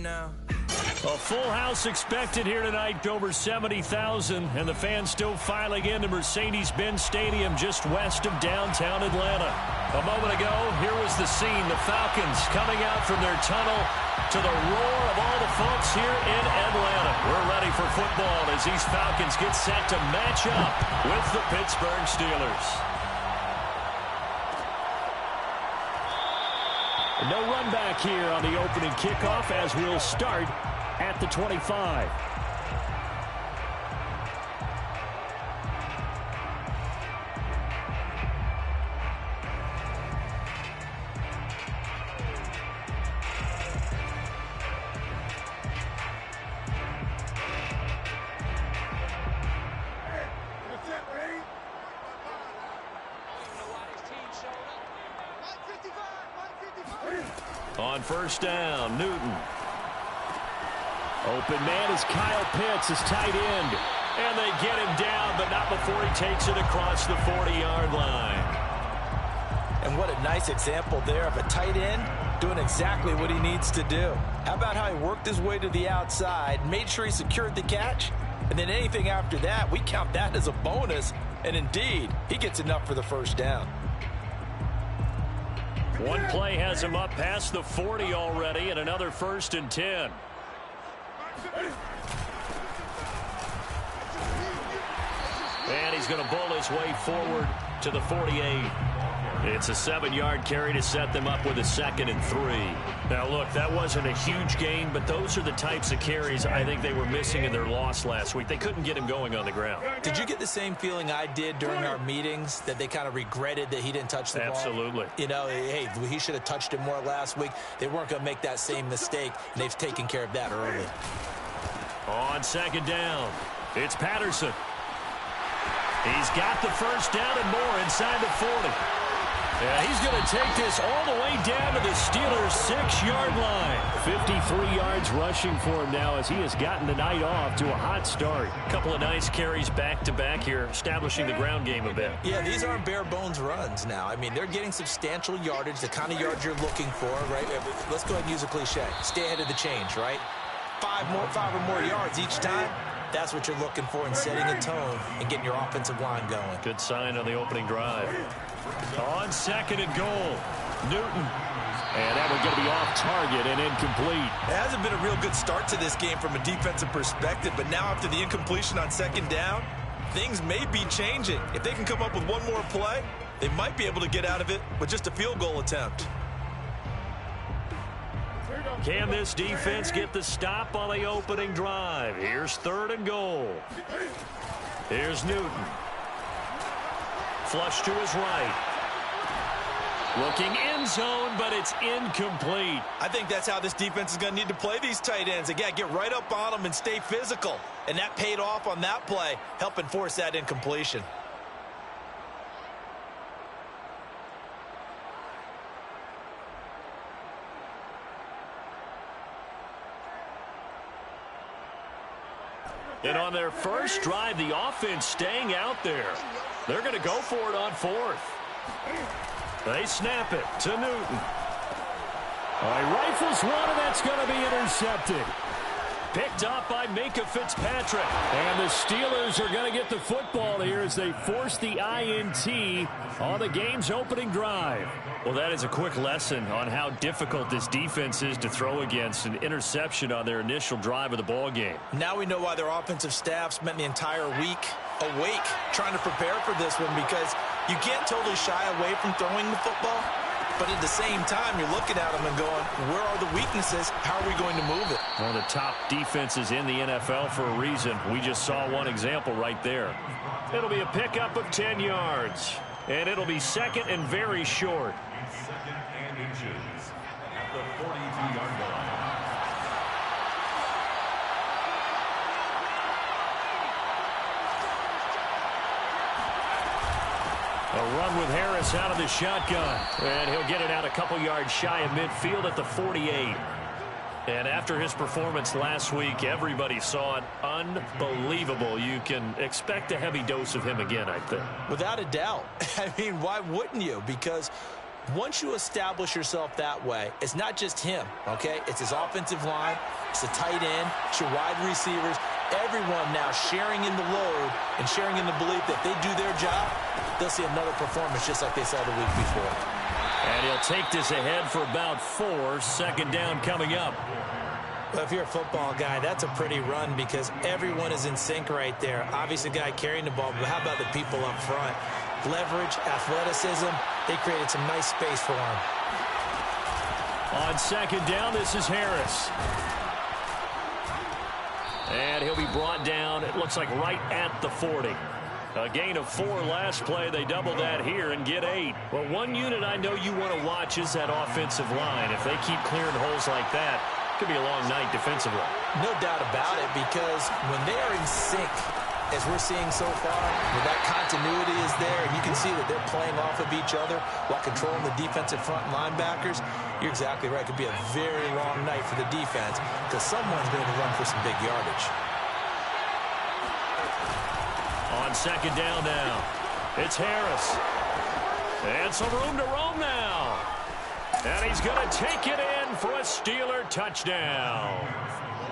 now. A full house expected here tonight, over 70,000, and the fans still filing into Mercedes-Benz Stadium just west of downtown Atlanta. A moment ago, here was the scene. The Falcons coming out from their tunnel to the roar of all the folks here in Atlanta. We're ready for football as these Falcons get set to match up with the Pittsburgh Steelers. No run back here on the opening kickoff as we'll start at the 25. On first down, Newton. Open man is Kyle Pitts, his tight end. And they get him down, but not before he takes it across the 40-yard line. And what a nice example there of a tight end doing exactly what he needs to do. How about how he worked his way to the outside, made sure he secured the catch, and then anything after that, we count that as a bonus. And indeed, he gets enough for the first down. One play has him up past the 40 already, and another 1st and 10. And he's going to bull his way forward to the 48. It's a 7-yard carry to set them up with a 2nd and 3. Now, look, that wasn't a huge gain, but those are the types of carries I think they were missing in their loss last week. They couldn't get him going on the ground. Did you get the same feeling I did during our meetings, that they kind of regretted that he didn't touch the ball? Absolutely. You know, hey, he should have touched it more last week. They weren't going to make that same mistake, and they've taken care of that early. On 2nd down, it's Patterson. He's got the first down and more inside the 40. Yeah, he's going to take this all the way down to the Steelers' 6-yard line. 53 yards rushing for him now as he has gotten the night off to a hot start. A couple of nice carries back-to-back here, establishing the ground game a bit. Yeah, these aren't bare-bones runs now. I mean, they're getting substantial yardage, the kind of yards you're looking for, right? Let's go ahead and use a cliche. Stay ahead of the change, right? 5 or more yards each time. That's what you're looking for in setting a tone and getting your offensive line going. Good sign on the opening drive. On 2nd and goal, Newton. And that one's going to be off target and incomplete. It hasn't been a real good start to this game from a defensive perspective, but now after the incompletion on 2nd down, things may be changing. If they can come up with one more play, they might be able to get out of it with just a field goal attempt. Can this defense get the stop on the opening drive? Here's 3rd and goal. Here's Newton. Flush to his right. Looking end zone, but it's incomplete. I think that's how this defense is going to need to play these tight ends. Again, get right up on them and stay physical. And that paid off on that play, helping force that incompletion. And on their first drive, the offense staying out there. They're going to go for it on 4th. They snap it to Newton. All right, rifles one, and that's going to be intercepted. Picked up by Minkah Fitzpatrick. And the Steelers are going to get the football here as they force the INT on the game's opening drive. Well, that is a quick lesson on how difficult this defense is to throw against. An interception on their initial drive of the ball game. Now we know why their offensive staff spent the entire week awake trying to prepare for this one, because you can't totally shy away from throwing the football. But at the same time, you're looking at them and going, where are the weaknesses? How are we going to move it? One of the top defenses in the NFL for a reason. We just saw one example right there. It'll be a pickup of 10 yards. And it'll be 2nd and very short. 2nd and inches at the 42-yard line. A run with Harris out of the shotgun. And he'll get it out a couple yards shy of midfield at the 48. And after his performance last week, everybody saw it. Unbelievable. You can expect a heavy dose of him again, I think. Without a doubt. I mean, why wouldn't you? Because Once you establish yourself that way, it's not just him, okay? It's his offensive line, it's the tight end, it's your wide receivers, everyone now sharing in the load and sharing in the belief that they do their job, they'll see another performance just like they saw the week before. And he'll take this ahead for about 4. Second down coming up. Well, if you're a football guy, that's a pretty run because everyone is in sync right there. Obviously, the guy carrying the ball, but how about the people up front? Leverage, athleticism, they created some nice space for him. On second down, this is Harris. And he'll be brought down, it looks like right at the 40. A gain of 4 last play. They double that here and get 8. Well, one unit I know you want to watch is that offensive line. If they keep clearing holes like that, it could be a long night defensively. No doubt about it, because when they are in sync, as we're seeing so far, where that continuity is there, and you can see that they're playing off of each other while controlling the defensive front linebackers, you're exactly right. It could be a very long night for the defense because someone's going to run for some big yardage. On second down now, it's Harris. And some room to roam now. And he's going to take it in for a Steeler touchdown.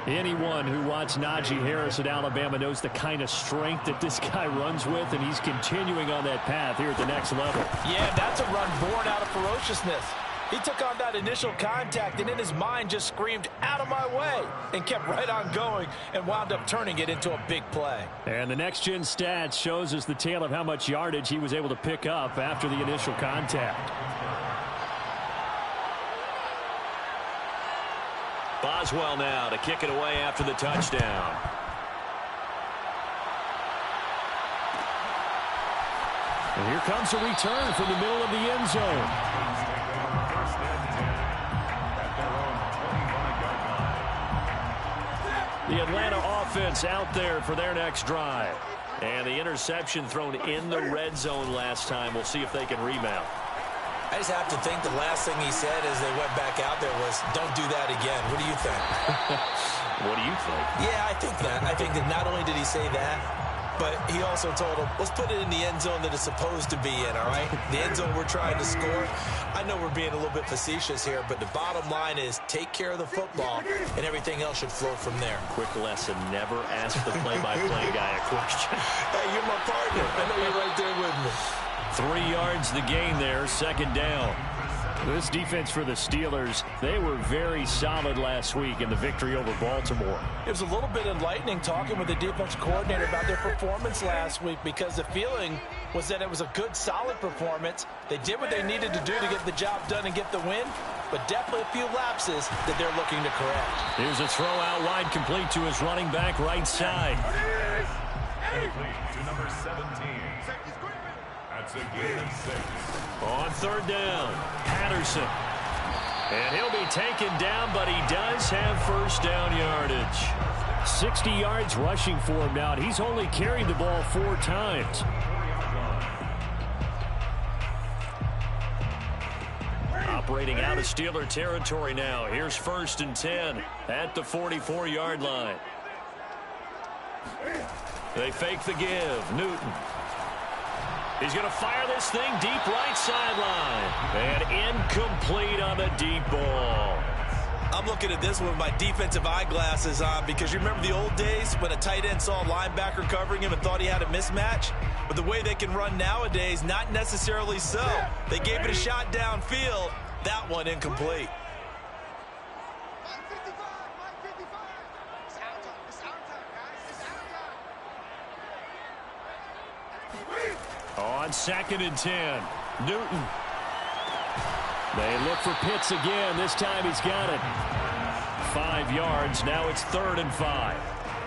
Anyone who watched Najee Harris at Alabama knows the kind of strength that this guy runs with, and he's continuing on that path here at the next level. Yeah, that's a run born out of ferociousness. He took on that initial contact and in his mind just screamed, "Out of my way," and kept right on going and wound up turning it into a big play. And the next-gen stats shows us the tale of how much yardage he was able to pick up after the initial contact. Boswell now to kick it away after the touchdown. And here comes a return from the middle of the end zone. The Atlanta offense out there for their next drive. And the interception thrown in the red zone last time. We'll see if they can rebound. I just have to think the last thing he said as they went back out there was, "Don't do that again." What do you think? What do you think? Yeah, I think that. I think that not only did he say that, but he also told him, let's put it in the end zone that it's supposed to be in, all right? The end zone we're trying to score. I know we're being a little bit facetious here, but the bottom line is take care of the football, and everything else should flow from there. Quick lesson, never ask the play-by-play guy a question. Hey, you're my partner. I know you're right there with me. 3 yards the gain there, second down. This defense for the Steelers, they were very solid last week in the victory over Baltimore. It was a little bit enlightening talking with the defense coordinator about their performance last week because the feeling was that it was a good, solid performance. They did what they needed to do to get the job done and get the win, but definitely a few lapses that they're looking to correct. Here's a throw out wide, complete to his running back right side. Complete to number 17. That's a gain of 6. On third down, Patterson. And he'll be taken down, but he does have first down yardage. 60 yards rushing for him now. He's only carried the ball 4 times. Operating out of Steeler territory now. Here's first and 10 at the 44-yard line. They fake the give. Newton. He's going to fire this thing deep right sideline. And incomplete on the deep ball. I'm looking at this one with my defensive eyeglasses on because you remember the old days when a tight end saw a linebacker covering him and thought he had a mismatch? But the way they can run nowadays, not necessarily so. They gave it a shot downfield. That one incomplete. On second and 10, Newton. They look for Pitts again. This time he's got it. 5 yards. Now it's 3rd and 5.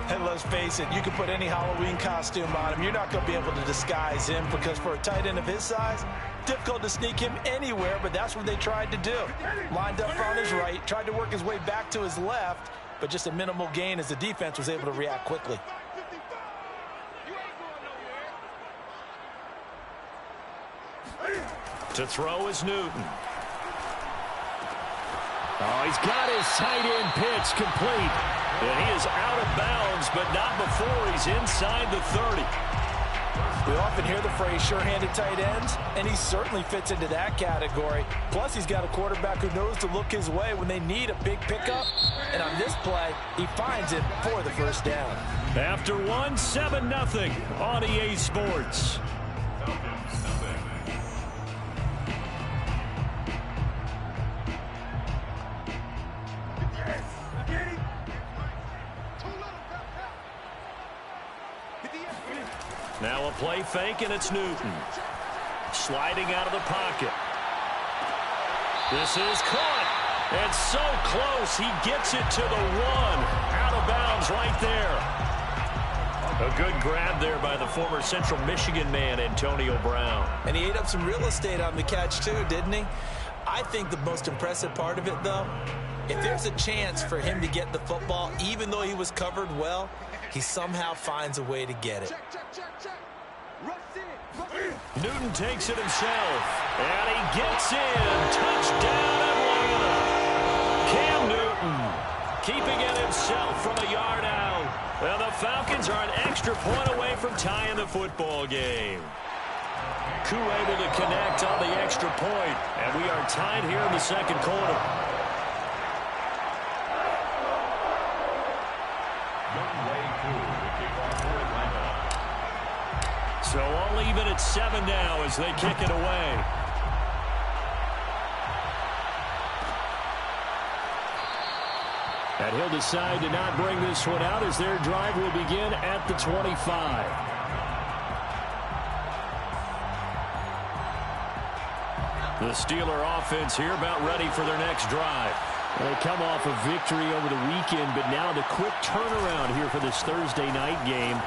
And let's face it, you can put any Halloween costume on him. You're not going to be able to disguise him because for a tight end of his size, difficult to sneak him anywhere, but that's what they tried to do. Lined up on his right, tried to work his way back to his left, but just a minimal gain as the defense was able to react quickly. To throw is Newton. Oh, he's got his tight end pitch complete. And he is out of bounds, but not before he's inside the 30. We often hear the phrase sure-handed tight ends, and he certainly fits into that category. Plus, he's got a quarterback who knows to look his way when they need a big pickup. And on this play, he finds it for the first down. After one, 7-0 on EA Sports. Now a play fake, and it's Newton. Sliding out of the pocket. This is caught. And so close, he gets it to the one. Out of bounds right there. A good grab there by the former Central Michigan man, Antonio Brown. And he ate up some real estate on the catch too, didn't he? I think the most impressive part of it, though, if there's a chance for him to get the football, even though he was covered well, he somehow finds a way to get it. Newton takes it himself, and he gets in. Touchdown, Atlanta. Cam Newton keeping it himself from a yard out. Well, the Falcons are an extra point away from tying the football game. Koo able to connect on the extra point, and we are tied here in the second quarter. So all even at 7 now as they kick it away. And he'll decide to not bring this one out as their drive will begin at the 25. The Steeler offense here about ready for their next drive. They come off a victory over the weekend, but now the quick turnaround here for this Thursday night game.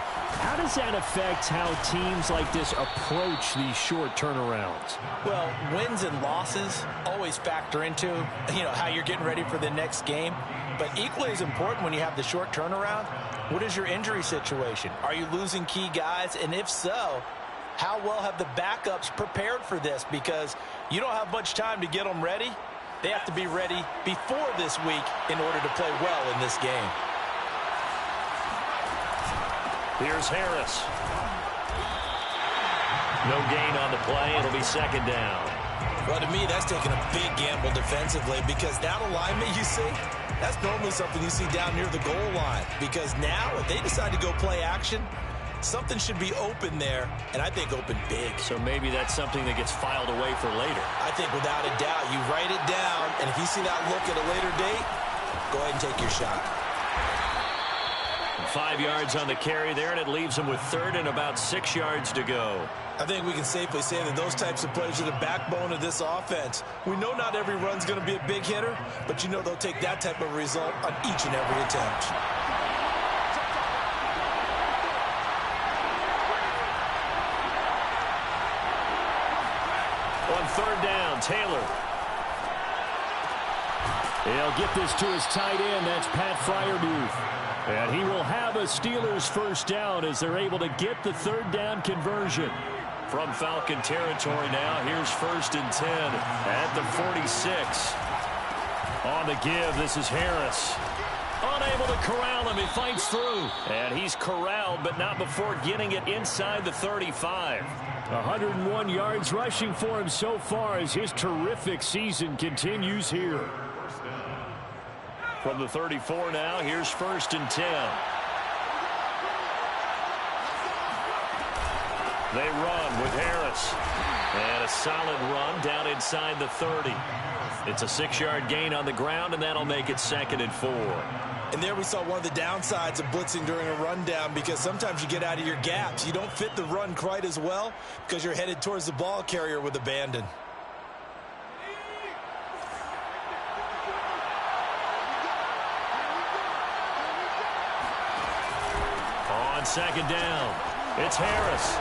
How does that affect how teams like this approach these short turnarounds? Well, wins and losses always factor into, how you're getting ready for the next game. But equally as important when you have the short turnaround, what is your injury situation? Are you losing key guys? And if so, how well have the backups prepared for this? Because you don't have much time to get them ready. They have to be ready before this week in order to play well in this game. Here's Harris. No gain on the play. It'll be second down. Well, to me, that's taking a big gamble defensively because that alignment you see, that's normally something you see down near the goal line. Because now, if they decide to go play action, something should be open there, and I think open big. So maybe that's something that gets filed away for later. I think without a doubt, you write it down, and if you see that look at a later date, go ahead and take your shot. 5 yards on the carry there, and it leaves them with third and about 6 yards to go. I think we can safely say that those types of plays are the backbone of this offense. We know not every run's going to be a big hitter, but they'll take that type of result on each and every attempt. On third down, Taylor. He'll get this to his tight end. That's Pat Freiermuth. And he will have a Steelers first down as they're able to get the third down conversion. From Falcon territory now, here's 1st and 10 at the 46. On the give, this is Harris. Unable to corral him, he fights through. And he's corralled, but not before getting it inside the 35. 101 yards rushing for him so far as his terrific season continues here. From the 34 now, here's 1st and 10. They run with Harris. And a solid run down inside the 30. It's a 6-yard gain on the ground, and that'll make it 2nd and 4. And there we saw one of the downsides of blitzing during a rundown because sometimes you get out of your gaps. You don't fit the run quite as well because you're headed towards the ball carrier with abandon. On 2nd down, it's Harris.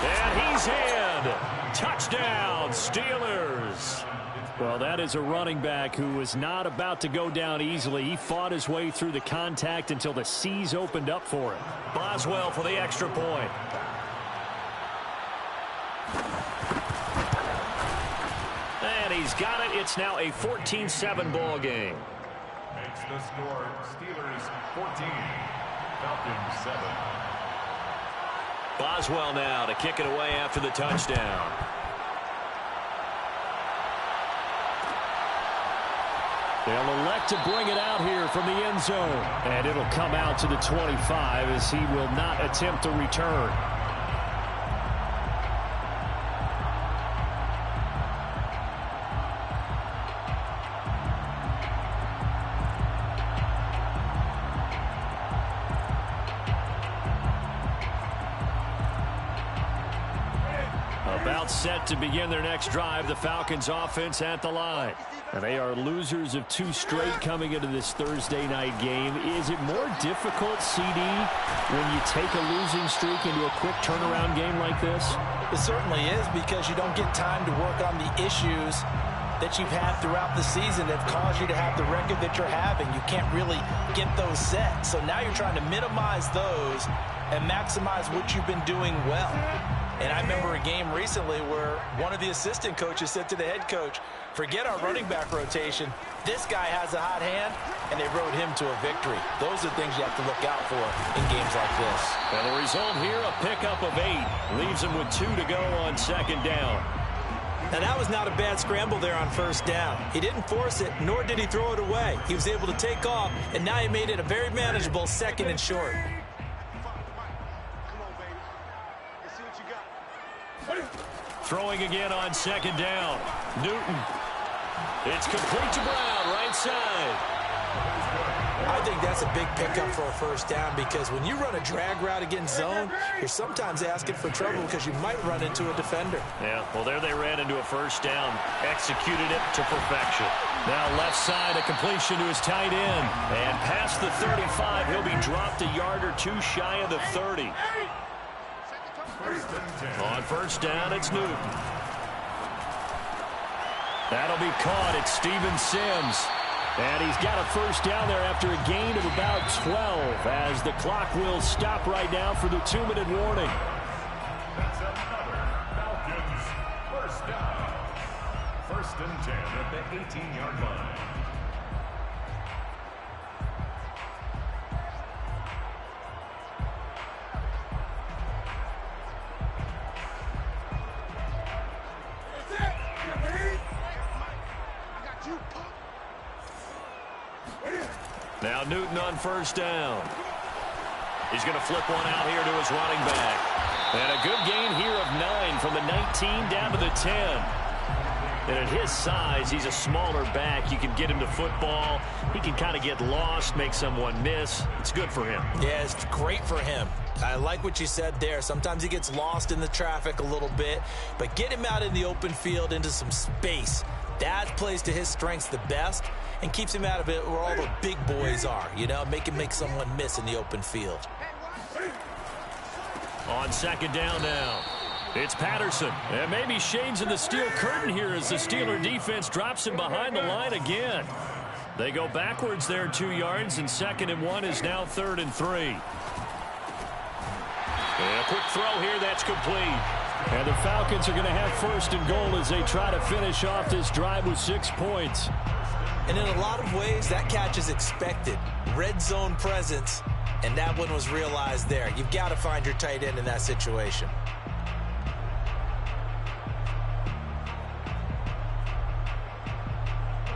And he's in. Touchdown, Steelers. Well, that is a running back who was not about to go down easily. He fought his way through the contact until the seas opened up for him. Boswell for the extra point. And he's got it. It's now a 14-7 ball game. Makes the score Steelers 14. Falcons 7. Boswell now to kick it away after the touchdown. They'll elect to bring it out here from the end zone. And it'll come out to the 25 as he will not attempt a return. About set to begin their next drive, the Falcons offense at the line. And they are losers of 2 straight coming into this Thursday night game. Is it more difficult, CD, when you take a losing streak into a quick turnaround game like this? It certainly is, because you don't get time to work on the issues that you've had throughout the season that have caused you to have the record that you're having. You can't really get those set. So now you're trying to minimize those and maximize what you've been doing well. And I remember a game recently where one of the assistant coaches said to the head coach, forget our running back rotation. This guy has a hot hand, and they rode him to a victory. Those are things you have to look out for in games like this. And the result here, a pickup of 8. Leaves him with 2 to go on second down. Now, that was not a bad scramble there on first down. He didn't force it, nor did he throw it away. He was able to take off, and now he made it a very manageable 2nd and short. Throwing again on second down. Newton. It's complete to Brown, right side. I think that's a big pickup for a first down, because when you run a drag route against zone, you're sometimes asking for trouble because you might run into a defender. Yeah, well, there they ran into a first down. Executed it to perfection. Now left side, a completion to his tight end. And past the 35, he'll be dropped a yard or 2 shy of the 30. On first down, it's Newton. That'll be caught. It's Steven Sims. And he's got a first down there after a gain of about 12 as the clock will stop right now for the 2-minute warning. That's another Falcons first down. 1st and 10 at the 18-yard line. Now Newton on first down. He's going to flip one out here to his running back. And a good gain here of 9 from the 19 down to the 10. And at his size, he's a smaller back. You can get him to football. He can kind of get lost, make someone miss. It's good for him. Yeah, it's great for him. I like what you said there. Sometimes he gets lost in the traffic a little bit, but get him out in the open field into some space. That plays to his strengths the best and keeps him out of it where all the big boys are, you know, make him make someone miss in the open field. On second down now, it's Patterson. And maybe Shane's in the steel curtain here as the Steeler defense drops him behind the line again. They go backwards there 2 yards, and 2nd and 1 is now 3rd and 3. And a quick throw here, that's complete. And the Falcons are going to have 1st and goal as they try to finish off this drive with 6 points. And in a lot of ways, that catch is expected. Red zone presence, and that one was realized there. You've got to find your tight end in that situation.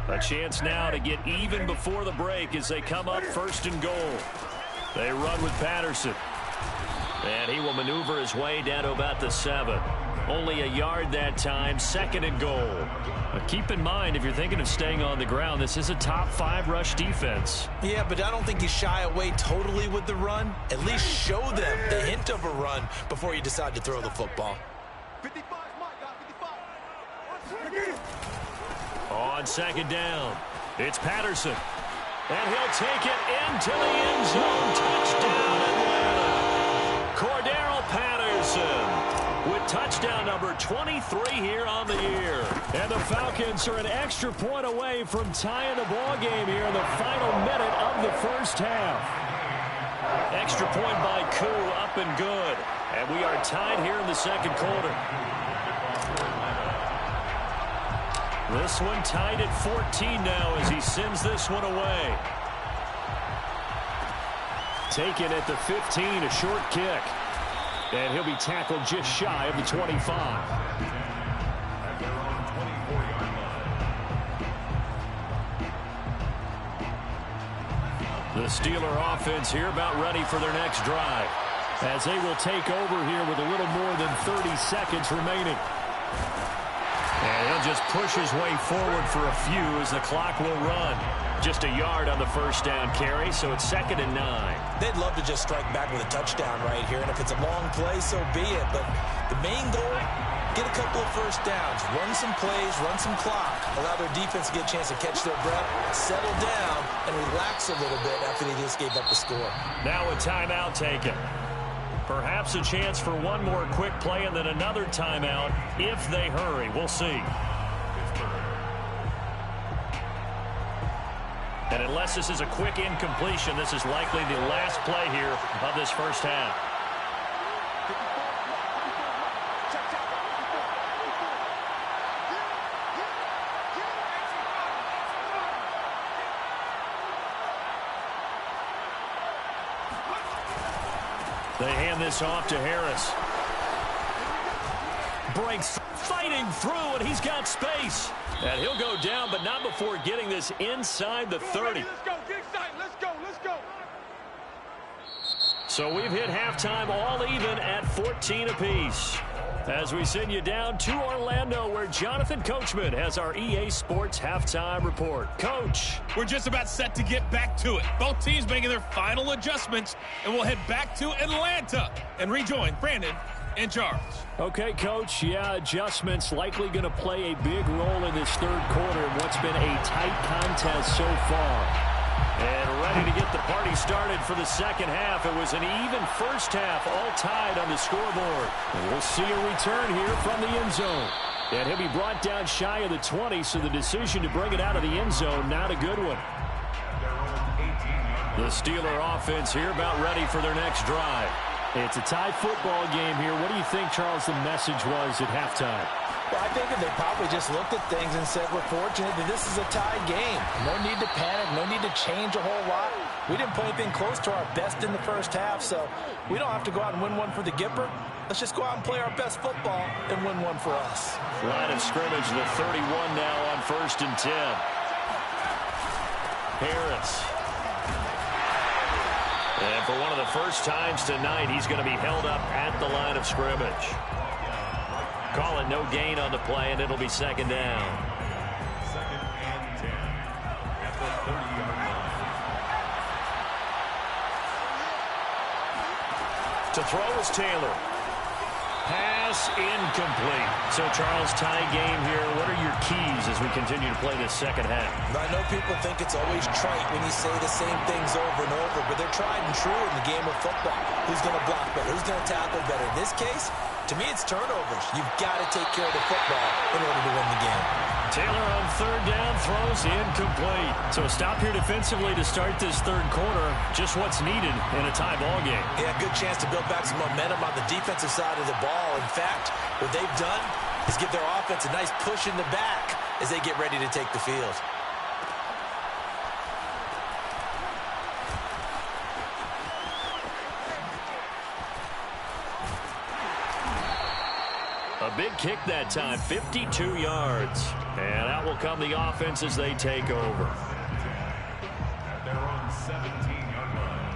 A chance now to get even before the break as they come up 1st and goal. They run with Patterson. And he will maneuver his way down to about the 7. Only a yard that time, 2nd and goal. But keep in mind, if you're thinking of staying on the ground, this is a top 5 rush defense. Yeah, but I don't think you shy away totally with the run. At least show them the hint of a run before you decide to throw the football. 55, On 2nd down, it's Patterson. And he'll take it into the end zone. Touchdown, Atlanta. Cordero Patterson with touchdown number 23 here on the year. And the Falcons are an extra point away from tying the ball game here in the final minute of the first half. Extra point by Koo, up and good. And we are tied here in the 2nd quarter. This one tied at 14 now as he sends this one away. Taken at the 15, a short kick. And he'll be tackled just shy of the 25. At their own 24-yard line. The Steeler offense here about ready for their next drive, as they will take over here with a little more than 30 seconds remaining. And he'll just push his way forward for a few as the clock will run. Just a yard on the first down carry, so it's 2nd and 9. They'd love to just strike back with a touchdown right here, and if it's a long play, so be it. But the main goal, get a couple of first downs, run some plays, run some clock, allow their defense to get a chance to catch their breath, settle down, and relax a little bit after they just gave up the score. Now a timeout taken. Perhaps a chance for one more quick play and then another timeout if they hurry. We'll see. And unless this is a quick incompletion, this is likely the last play here of this first half. They hand this off to Harris. Breaks, fighting through, and he's got space. And he'll go down, but not before getting this inside the 30. Let's go, get excited, let's go, let's go. So we've hit halftime all even at 14 apiece. As we send you down to Orlando, where Jonathan Coachman has our EA Sports halftime report. Coach. We're just about set to get back to it. Both teams making their final adjustments, and we'll head back to Atlanta and rejoin Brandon and Charles. Okay, Coach. Yeah, adjustments likely going to play a big role in this third quarter in what's been a tight contest so far. And ready to get the party started for the second half. It was an even first half, all tied on the scoreboard. And we'll see a return here from the end zone. And he'll be brought down shy of the 20, so the decision to bring it out of the end zone, not a good one. The Steeler offense here about ready for their next drive. It's a tie football game here. What do you think, Charles, the message was at halftime? Well, I think that they probably just looked at things and said, we're fortunate that this is a tie game. No need to panic, no need to change a whole lot. We didn't play anything close to our best in the first half, so we don't have to go out and win one for the Gipper. Let's just go out and play our best football and win one for us. Line of scrimmage, the 31 now on 1st and 10. Harris. And for one of the first times tonight, he's going to be held up at the line of scrimmage. Call it no gain on the play, and it'll be 2nd down. 2nd and 10 at the 30-yard line. To throw is Taylor. Pass incomplete. So, Charles, tie game here. What are your keys as we continue to play this second half? I know people think it's always trite when you say the same things over and over, but they're tried and true in the game of football. Who's going to block better? Who's going to tackle better? In this case, to me, it's turnovers. You've got to take care of the football in order to win the game. Taylor on 3rd down, throws incomplete. So a stop here defensively to start this third quarter. Just what's needed in a tie ball game. Yeah, good chance to build back some momentum on the defensive side of the ball. In fact, what they've done is give their offense a nice push in the back as they get ready to take the field. A big kick that time, 52 yards. And out will come the offense as they take over. At their own 17-yard line.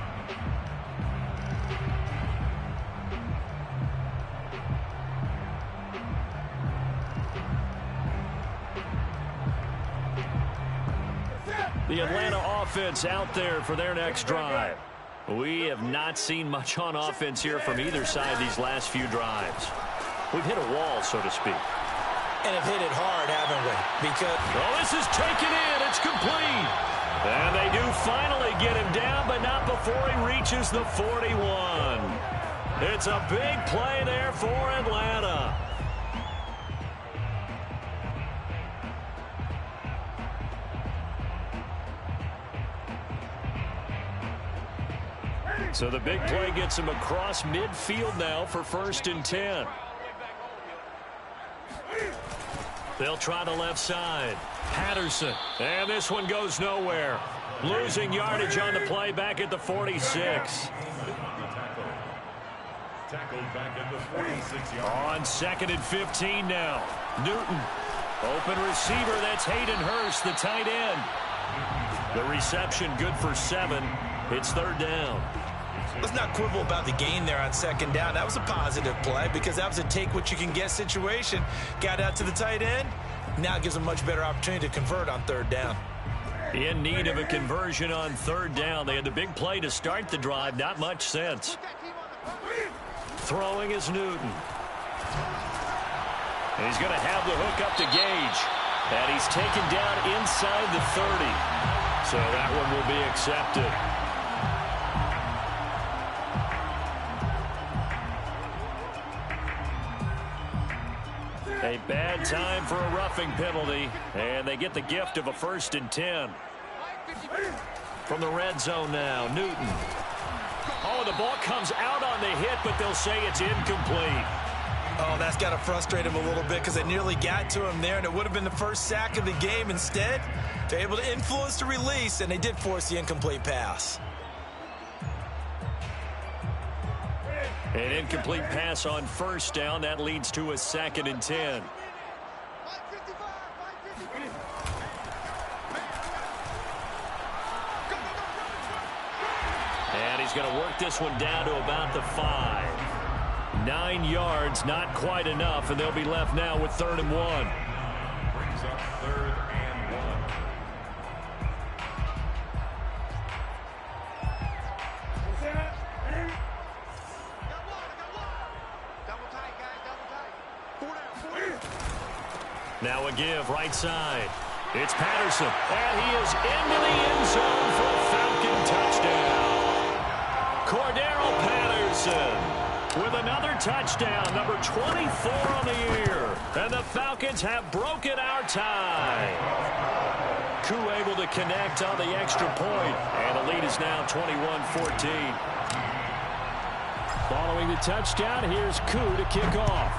The Atlanta offense out there for their next drive. We have not seen much on offense here from either side these last few drives. We've hit a wall, so to speak. And have hit it hard, haven't we? Because this is taken in. It's complete. And they do finally get him down, but not before he reaches the 41. It's a big play there for Atlanta. So the big play gets him across midfield now for 1st and 10. They'll try the left side. Patterson. And this one goes nowhere. Losing yardage on the play back at the 46. Tackled back at the 46 yard. On 2nd and 15 now. Newton. Open receiver, that's Hayden Hurst, the tight end. The reception good for 7. It's 3rd down. Let's not quibble about the gain there on 2nd down. That was a positive play because that was a take-what-you-can-get situation. Got out to the tight end. Now it gives a much better opportunity to convert on 3rd down. In need of a conversion on 3rd down. They had the big play to start the drive. Not much sense. Throwing is Newton. He's going to have the hook up to Gage. And he's taken down inside the 30. So that one will be accepted. A bad time for a roughing penalty. And they get the gift of a 1st and 10. From the red zone now, Newton. Oh, the ball comes out on the hit, but they'll say it's incomplete. Oh, that's got to frustrate him a little bit because they nearly got to him there, and it would have been the first sack of the game. Instead, they're able to influence the release, and they did force the incomplete pass. An incomplete pass on 1st down. That leads to a 2nd and 10. And he's going to work this one down to about the 5. 9 yards, not quite enough, and they'll be left now with 3rd and 1. Brings up 3rd and 1. Now a give right side. It's Patterson, and he is into the end zone for a Falcon touchdown. Cordero Patterson with another touchdown, number 24 on the year. And the Falcons have broken our tie. Koo able to connect on the extra point, and the lead is now 21-14. Following the touchdown, here's Koo to kick off.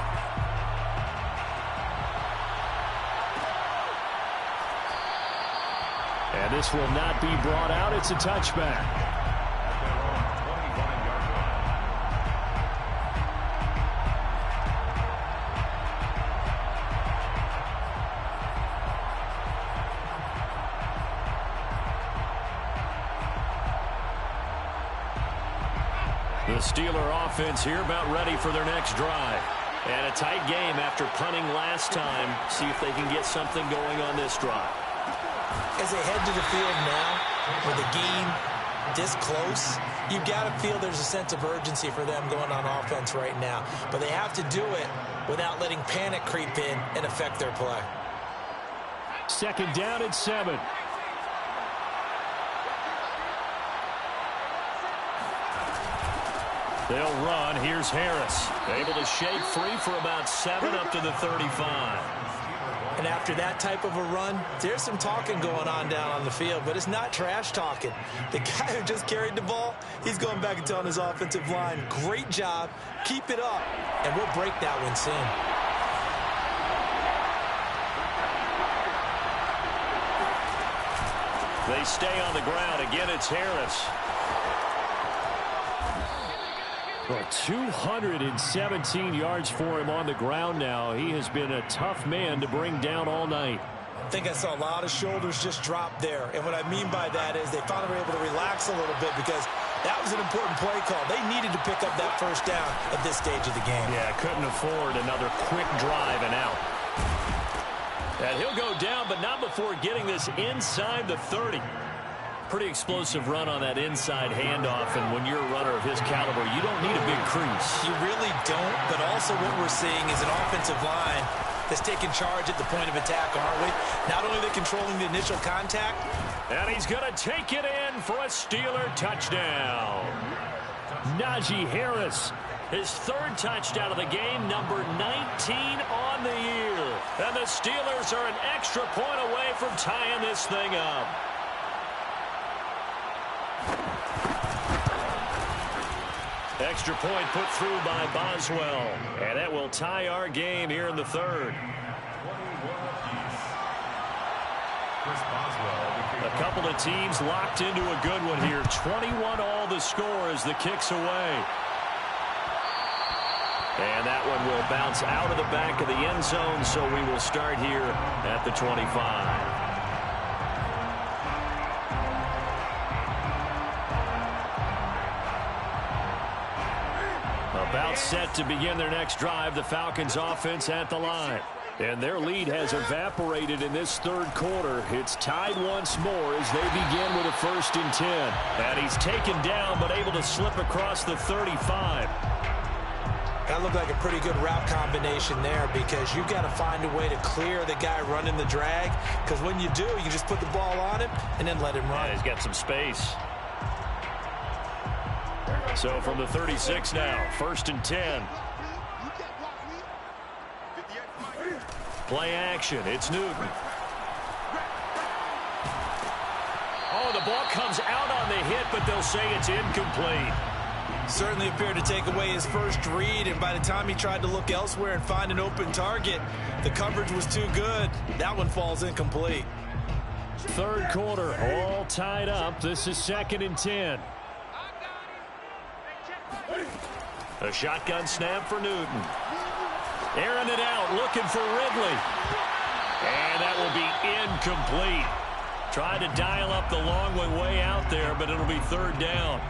And this will not be brought out. It's a touchback. The Steeler offense here about ready for their next drive. And a tight game after punting last time. See if they can get something going on this drive. As they head to the field now, with the game this close, you've got to feel there's a sense of urgency for them going on offense right now. But they have to do it without letting panic creep in and affect their play. 2nd down and 7. They'll run. Here's Harris. Able to shake free for about 7 up to the 35. And after that type of a run, there's some talking going on down on the field, but it's not trash talking. The guy who just carried the ball, he's going back and telling his offensive line, great job, keep it up, and we'll break that one soon. They stay on the ground. Again, it's Harris. Well, 217 yards for him on the ground now. He has been a tough man to bring down all night. I think I saw a lot of shoulders just drop there. And what I mean by that is they finally were able to relax a little bit because that was an important play call. They needed to pick up that 1st down at this stage of the game. Yeah, couldn't afford another quick drive and out. And he'll go down, but not before getting this inside the 30. Pretty explosive run on that inside handoff, and when you're a runner of his caliber, you don't need a big crease. You really don't, but also what we're seeing is an offensive line that's taking charge at the point of attack, aren't we? Not only are they controlling the initial contact. And he's going to take it in for a Steeler touchdown. Najee Harris, his 3rd touchdown of the game, number 19 on the year. And the Steelers are an extra point away from tying this thing up. Extra point put through by Boswell. And that will tie our game here in the 3rd. A couple of teams locked into a good one here. 21 all the score as the kick's away. And that one will bounce out of the back of the end zone, so we will start here at the 25. About set to begin their next drive, the Falcons offense at the line. And their lead has evaporated in this third quarter. It's tied once more as they begin with a 1st and 10. And he's taken down but able to slip across the 35. That looked like a pretty good route combination there because you've got to find a way to clear the guy running the drag, because when you do, you just put the ball on him and then let him run. Yeah, he's got some space. So from the 36 now, 1st and 10. Play action. It's Newton. Oh, the ball comes out on the hit, but they'll say it's incomplete. Certainly appeared to take away his first read, and by the time he tried to look elsewhere and find an open target, the coverage was too good. That one falls incomplete. Third quarter, all tied up. This is 2nd and 10. A shotgun snap for Newton. Airing it out, looking for Ridley. And that will be incomplete. Tried to dial up the long way out there, but it'll be 3rd down.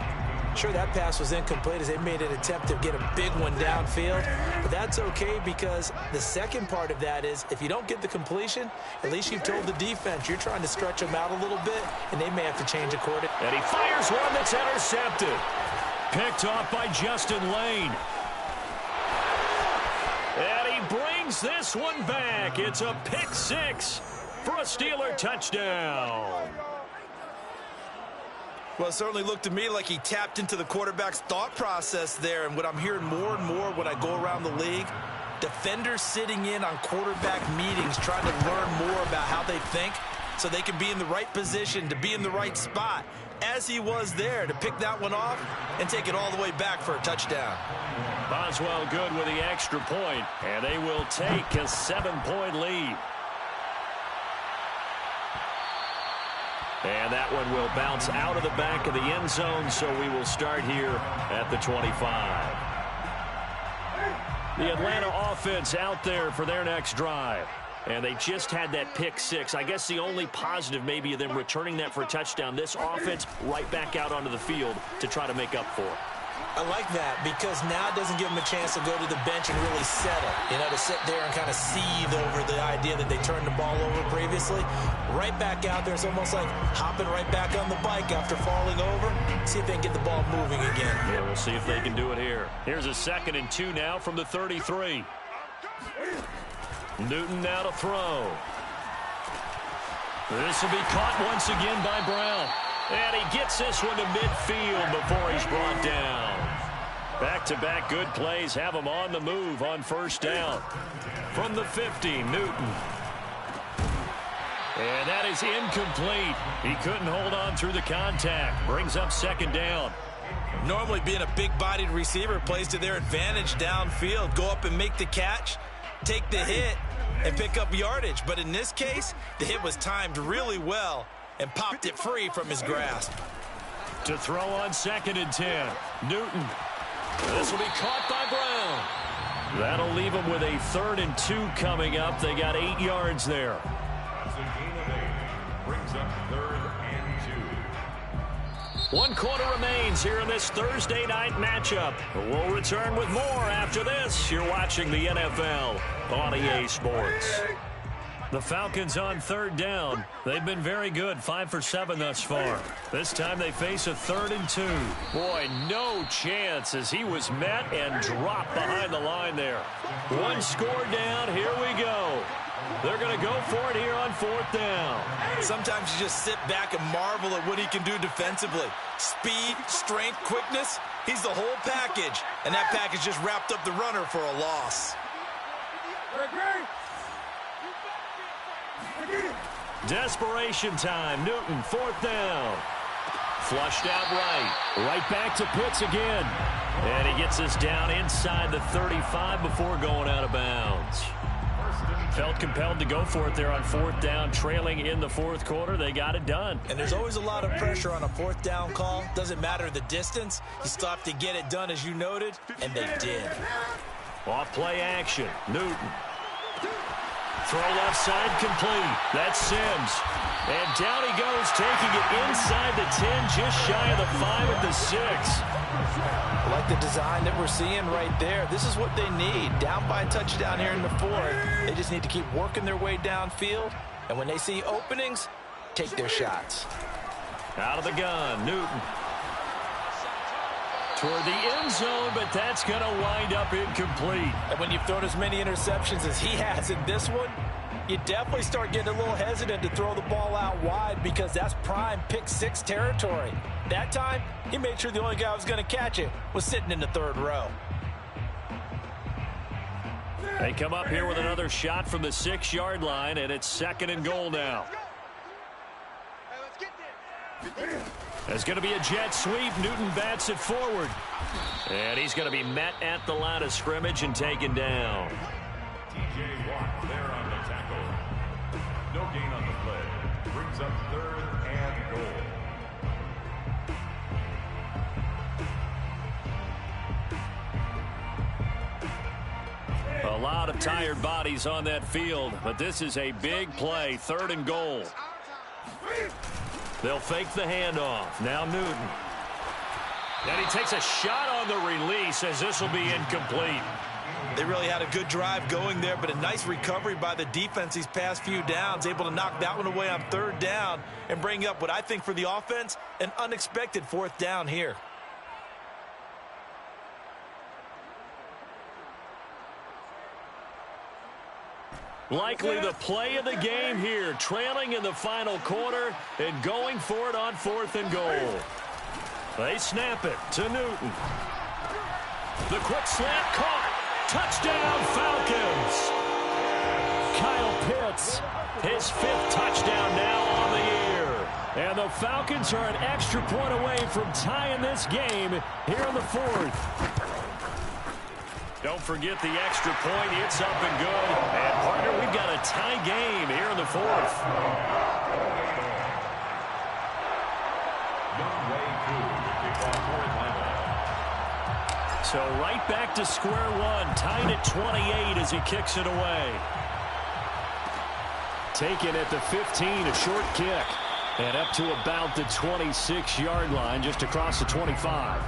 Sure, that pass was incomplete as they made an attempt to get a big one downfield. But that's okay because the second part of that is if you don't get the completion, at least you've told the defense you're trying to stretch them out a little bit, and they may have to change a quarter. And he fires one that's intercepted. Picked off by Justin Lane. And he brings this one back. It's a pick 6 for a Steeler touchdown. Well, it certainly looked to me like he tapped into the quarterback's thought process there. And what I'm hearing more and more when I go around the league, defenders sitting in on quarterback meetings trying to learn more about how they think so they can be in the right position to be in the right spot, as he was there to pick that one off and take it all the way back for a touchdown. Boswell good with the extra point, and they will take a 7-point lead. And that one will bounce out of the back of the end zone, so we will start here at the 25. The Atlanta offense out there for their next drive. And they just had that pick 6. I guess the only positive maybe of them returning that for a touchdown. This offense right back out onto the field to try to make up for it. I like that because now it doesn't give them a chance to go to the bench and really settle. You know, to sit there and kind of seethe over the idea that they turned the ball over previously. Right back out there. It's almost like hopping right back on the bike after falling over. See if they can get the ball moving again. Yeah, we'll see if they can do it here. Here's a 2nd and 2 now from the 33. Newton now to throw. This will be caught once again by Brown. And he gets this one to midfield before he's brought down. Back-to-back good plays have him on the move on 1st down. From the 50, Newton. And that is incomplete. He couldn't hold on through the contact. Brings up 2nd down. Normally being a big-bodied receiver plays to their advantage downfield. Go up and make the catch, take the hit, and pick up yardage. But in this case, the hit was timed really well and popped it free from his grasp. To throw on 2nd and 10. Newton. This will be caught by Brown. That'll leave him with a 3rd and 2 coming up. They got 8 yards there. That's a gain of 8. Brings up 3rd and 2. 1 quarter remains here in this Thursday night matchup. We'll return with more after this. You're watching the NFL on EA Sports. The Falcons on 3rd down. They've been very good, 5 for 7 thus far. This time they face a 3rd and 2. Boy, no chance as he was met and dropped behind the line there. 1 score down. Here we go. They're going to go for it here on 4th down. Sometimes you just sit back and marvel at what he can do defensively. Speed, strength, quickness. He's the whole package. And that package just wrapped up the runner for a loss. Desperation time. Newton, 4th down. Flushed out right. Right back to Pitts again. And he gets us down inside the 35 before going out of bounds. Felt compelled to go for it there on fourth down, trailing in the fourth quarter. They got it done. And there's always a lot of pressure on a fourth down call. Doesn't matter the distance. You still have to get it done, as you noted, and they did. Off play action. Newton. Throw left side complete. That's Sims. And down he goes, taking it inside the 10, just shy of the 5 at the 6. I like the design that we're seeing right there. This is what they need. Down by a touchdown here in the fourth. They just need to keep working their way downfield. And when they see openings, take their shots. Out of the gun, Newton. Toward the end zone, but that's going to wind up incomplete. And when you've thrown as many interceptions as he has in this one, you definitely start getting a little hesitant to throw the ball out wide because that's prime pick six territory. That time, he made sure the only guy who was going to catch it was sitting in the third row. They come up here with another shot from the 6-yard line, and it's 2nd and goal now. There's going to be a jet sweep. Newton bats it forward. And he's going to be met at the line of scrimmage and taken down. T.J. Watt there on the tackle. No gain on the play. Brings up 3rd and goal. A lot of tired bodies on that field, but this is a big play. 3rd and goal. They'll fake the handoff. Now Newton. And he takes a shot on the release as this will be incomplete. They really had a good drive going there, but a nice recovery by the defense these past few downs, able to knock that one away on 3rd down and bring up what I think for the offense, an unexpected 4th down here. Likely the play of the game here, trailing in the final quarter and going for it on 4th and goal. They snap it to Newton. The quick slant caught. Touchdown, Falcons. Kyle Pitts, his 5th touchdown now on the year. And the Falcons are an extra point away from tying this game here in the 4th. Don't forget the extra point. It's up and good. And, partner, we've got a tie game here in the 4th. So right back to square one. Tied at 28 as he kicks it away. Taken at the 15, a short kick. And up to about the 26-yard line, just across the 25.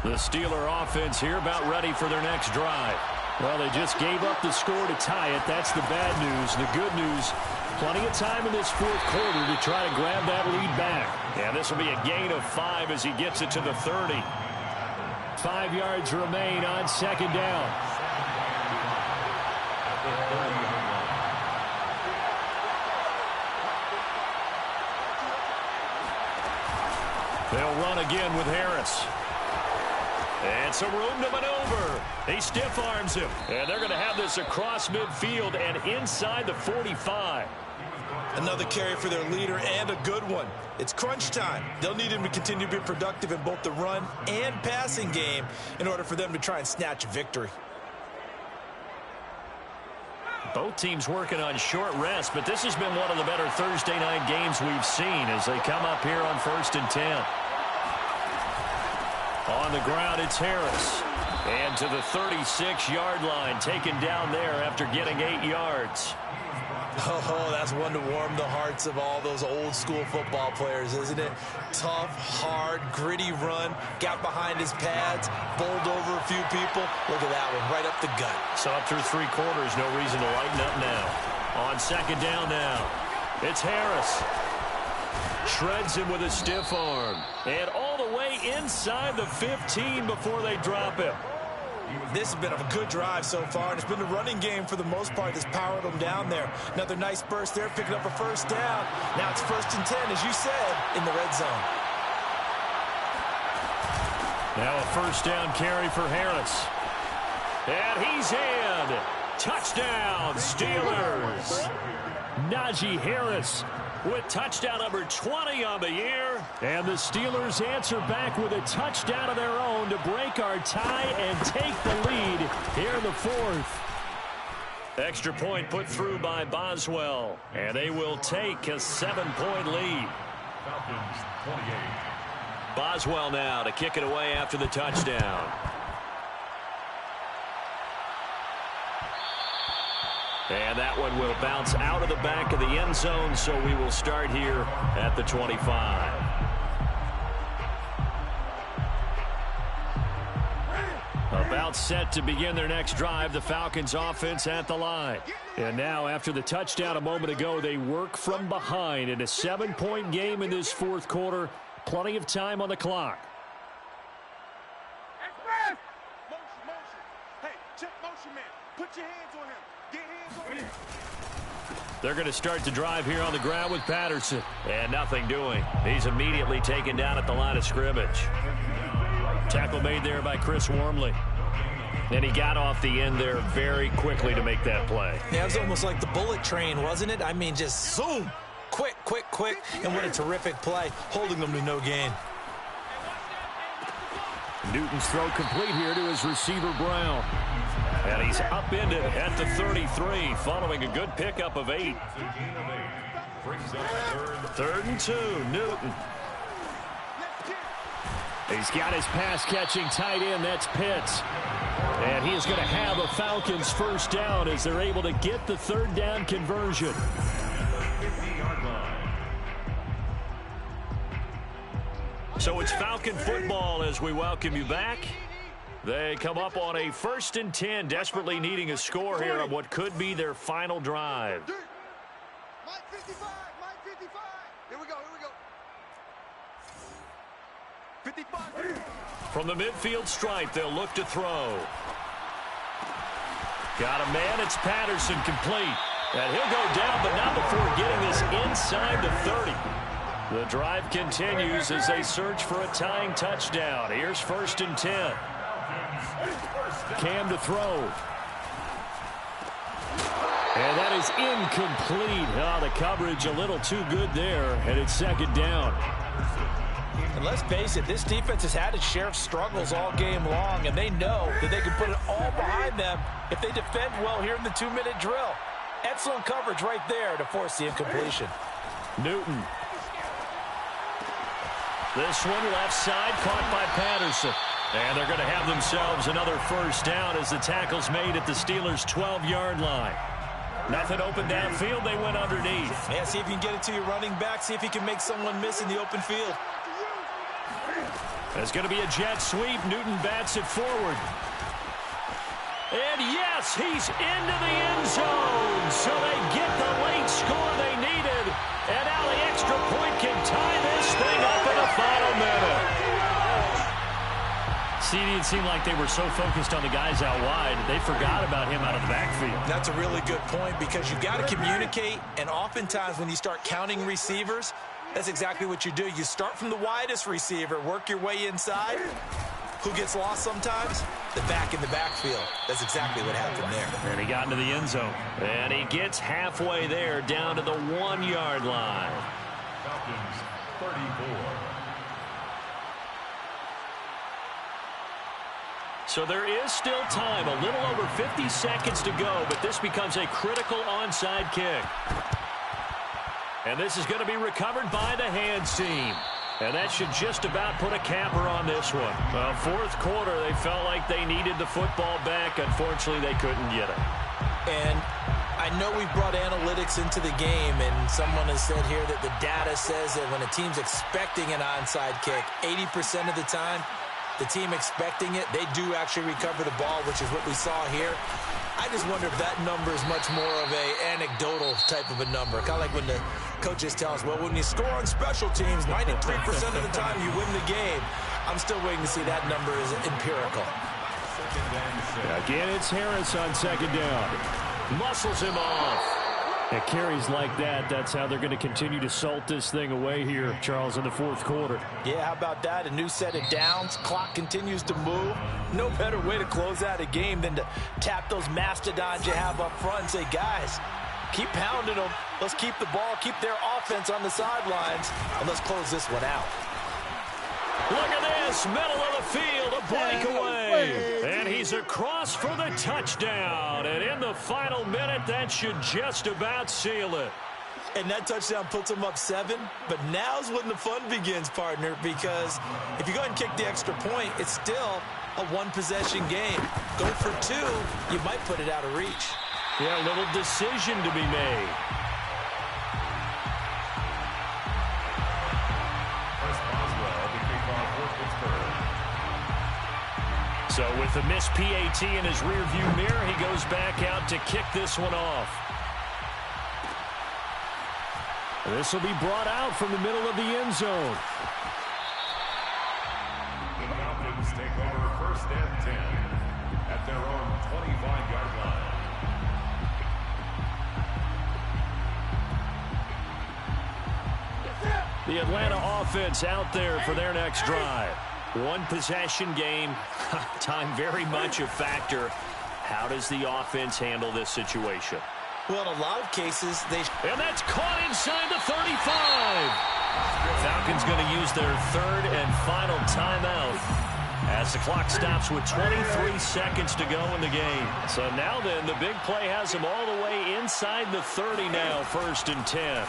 The Steeler offense here about ready for their next drive. Well, they just gave up the score to tie it. That's the bad news. The good news, plenty of time in this 4th quarter to try to grab that lead back. And this will be a gain of 5 as he gets it to the 30. 5 yards remain on 2nd down. They'll run again with Harris. And some room to maneuver. He stiff arms him. And they're going to have this across midfield and inside the 45. Another carry for their leader and a good one. It's crunch time. They'll need him to continue to be productive in both the run and passing game in order for them to try and snatch a victory. Both teams working on short rest, but this has been one of the better Thursday night games we've seen as they come up here on 1st and 10. On the ground, it's Harris. And to the 36-yard line, taken down there after getting 8 yards. Oh, that's one to warm the hearts of all those old-school football players, isn't it? Tough, hard, gritty run, got behind his pads, bowled over a few people. Look at that one, right up the gut. So up through 3 quarters, no reason to lighten up now. On 2nd down now, it's Harris. Shreds him with a stiff arm. And all the way inside the 15 before they drop him. This has been a good drive so far, and it's been the running game for the most part that's powered them down there. Another nice burst there, picking up a 1st down. Now it's 1st and 10, as you said, in the red zone. Now a 1st down carry for Harris. And he's in. Touchdown, Steelers. Najee Harris with touchdown number 20 on the year. And the Steelers answer back with a touchdown of their own to break our tie and take the lead here in the fourth. Extra point put through by Boswell. And they will take a 7-point lead. Falcons 28. Boswell now to kick it away after the touchdown. And that one will bounce out of the back of the end zone, so we will start here at the 25. About set to begin their next drive, the Falcons offense at the line. And now after the touchdown a moment ago, they work from behind in a 7-point game in this fourth quarter. Plenty of time on the clock. Motion. Hey, check motion, man. Put your hands on him. Get hands on him. They're going to start the drive here on the ground with Patterson. And nothing doing. He's immediately taken down at the line of scrimmage. Tackle made there by Chris Wormley. And he got off the end there very quickly to make that play. Yeah, it was almost like the bullet train, wasn't it? I mean, just zoom. Quick. And what a terrific play, holding them to no gain. Newton's throw complete here to his receiver, Brown. And he's upended at the 33, following a good pickup of 8. Third and 2, Newton. He's got his pass-catching tight end, that's Pitts. And he is going to have a Falcons first down as they're able to get the third down conversion. So it's Falcon football as we welcome you back. They come up on a 1st and 10, desperately needing a score here on what could be their final drive. Mike 55. Here we go. 55. From the midfield stripe, they'll look to throw. Got a man, it's Patterson, complete. And he'll go down, but not before getting this inside the 30. The drive continues as they search for a tying touchdown. Here's 1st and 10. Cam to throw. And that is incomplete. Oh, the coverage a little too good there, and it's 2nd down. And let's face it, this defense has had its share of struggles all game long, and they know that they can put it all behind them if they defend well here in the 2-minute drill. Excellent coverage right there to force the incompletion. Newton. This one left side, caught by Patterson. And they're going to have themselves another first down as the tackle's made at the Steelers' 12-yard line. Nothing open downfield, they went underneath. Yeah, see if you can get it to your running back, see if you can make someone miss in the open field. There's going to be a jet sweep. Newton bats it forward. And yes, he's into the end zone. So they get the late score they needed. And now the extra point can tie this thing up in the final minute. CD, it seemed like they were so focused on the guys out wide, they forgot about him out of the backfield. That's a really good point because you've got to communicate, and oftentimes when you start counting receivers, that's exactly what you do. You start from the widest receiver, work your way inside. Who gets lost sometimes? The back in the backfield. That's exactly what happened there. And he got into the end zone. And he gets halfway there, down to the 1-yard line. Falcons 34. So there is still time, a little over 50 seconds to go, but this becomes a critical onside kick. And this is going to be recovered by the hands team. And that should just about put a capper on this one. Well, fourth quarter, they felt like they needed the football back. Unfortunately, they couldn't get it. And I know we brought analytics into the game, and someone has said here that the data says that when a team's expecting an onside kick, 80% of the time, the team expecting it, they do actually recover the ball, which is what we saw here. I just wonder if that number is much more of a anecdotal type of a number. Kind of like when the coaches tell us, well, when you score on special teams, 93% of the time you win the game. I'm still waiting to see that number is empirical. Again, it's Harris on 2nd down. Muscles him off. At carries like that, that's how they're going to continue to salt this thing away here, Charles, in the fourth quarter. Yeah, how about that? A new set of downs. Clock continues to move. No better way to close out a game than to tap those mastodons you have up front and say, guys, Keep pounding them. Let's keep the ball, keep their offense on the sidelines, and let's close this one out. Look at this, middle of the field, a breakaway. And he's across for the touchdown. And in the final minute, that should just about seal it. And that touchdown puts them up 7. But now's when the fun begins, partner, because if you go ahead and kick the extra point, it's still a one-possession game. Go for 2, you might put it out of reach. Yeah, a little decision to be made. So with the missed PAT in his rearview mirror, he goes back out to kick this one off. This will be brought out from the middle of the end zone. The Falcons take over 1st and 10 at their own 25-yard line. The Atlanta offense out there for their next drive. One possession game, time very much a factor. How does the offense handle this situation? Well, in a lot of cases, And that's caught inside the 35. Falcons going to use their 3rd and final timeout as the clock stops with 23 seconds to go in the game. So now then, the big play has them all the way inside the 30 now, 1st and 10.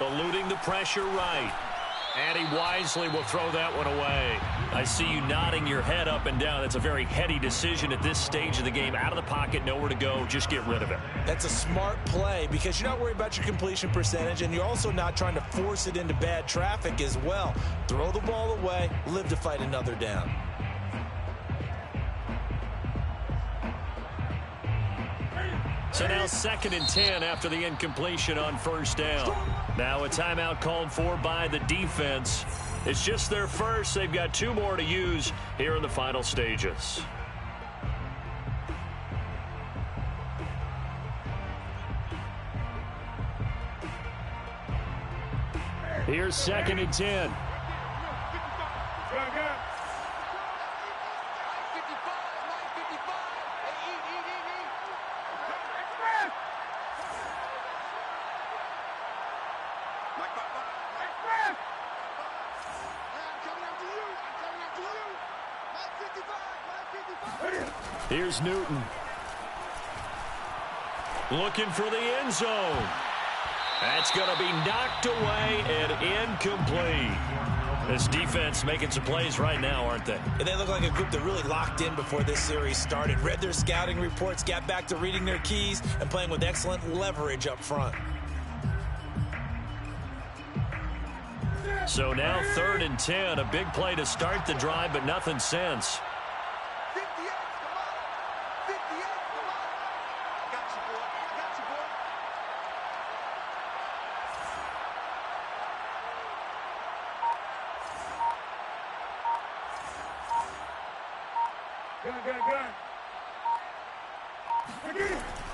Eluding the pressure right. And he wisely will throw that one away. I see you nodding your head up and down. That's a very heady decision at this stage of the game. Out of the pocket, nowhere to go. Just get rid of it. That's a smart play because you're not worried about your completion percentage, and you're also not trying to force it into bad traffic as well. Throw the ball away, live to fight another down. So now 2nd and 10 after the incompletion on 1st down. Now a timeout called for by the defense. It's just their first. They've got 2 more to use here in the final stages. Here's 2nd and 10. Here's Newton. Looking for the end zone. That's going to be knocked away and incomplete. This defense making some plays right now, aren't they? And they look like a group that really locked in before this series started. Read their scouting reports, got back to reading their keys, and playing with excellent leverage up front. So now 3rd and 10. A big play to start the drive, but nothing since.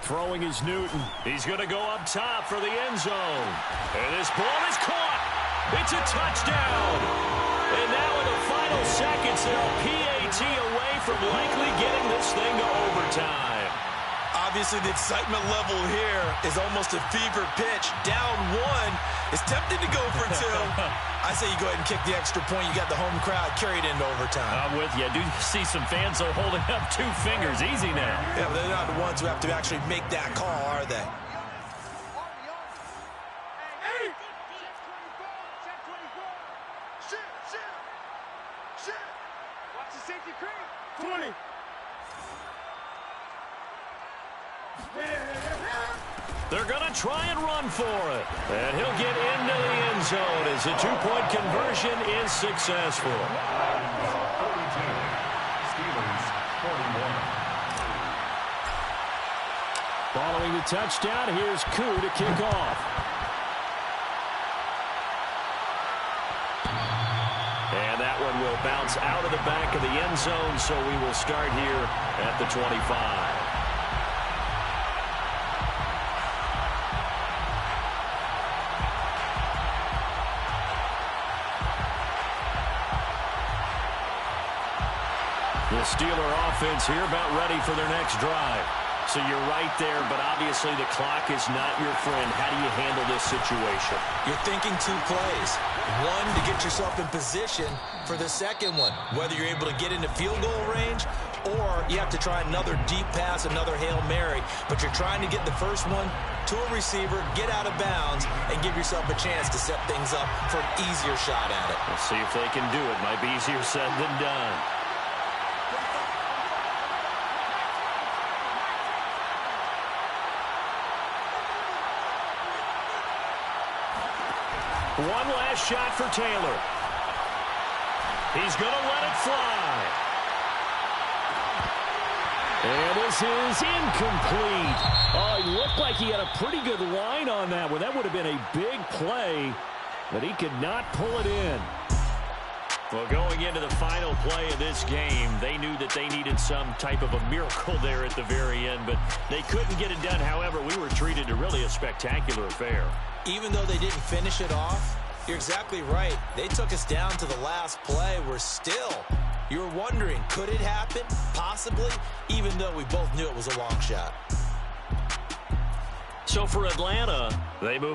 Throwing is Newton. He's going to go up top for the end zone. And this ball is caught. It's a touchdown. And now in the final seconds, they're a PAT away from likely getting this thing to overtime. Obviously, the excitement level here is almost a fever pitch. Down 1 is tempted to go for 2. I say you go ahead and kick the extra point. You got the home crowd carried into overtime. I'm with you. I do see some fans though holding up 2 fingers. Easy now. Yeah, but they're not the ones who have to actually make that call, are they? Watch the safety creep. 20. They're going to try and run for it. And he'll get into the end zone as the 2-point conversion is successful. 42. Steelers 41. Following the touchdown, here's Koo to kick off. And that one will bounce out of the back of the end zone, so we will start here at the 25. The Steeler offense here about ready for their next drive. So you're right there, but obviously the clock is not your friend. How do you handle this situation? You're thinking 2 plays. One, to get yourself in position for the second one, whether you're able to get into field goal range or you have to try another deep pass, another Hail Mary. But you're trying to get the first one to a receiver, get out of bounds, and give yourself a chance to set things up for an easier shot at it. We'll see if they can do it. Might be easier said than done. One last shot for Taylor. He's going to let it fly. And this is incomplete. Oh, it looked like he had a pretty good line on that one. That would have been a big play, but he could not pull it in. Well, going into the final play of this game, they knew that they needed some type of a miracle there at the very end, but they couldn't get it done. However, we were treated to really a spectacular affair. Even though they didn't finish it off, you're exactly right. They took us down to the last play. We're still, you were wondering, could it happen? Possibly, even though we both knew it was a long shot. So for Atlanta, they move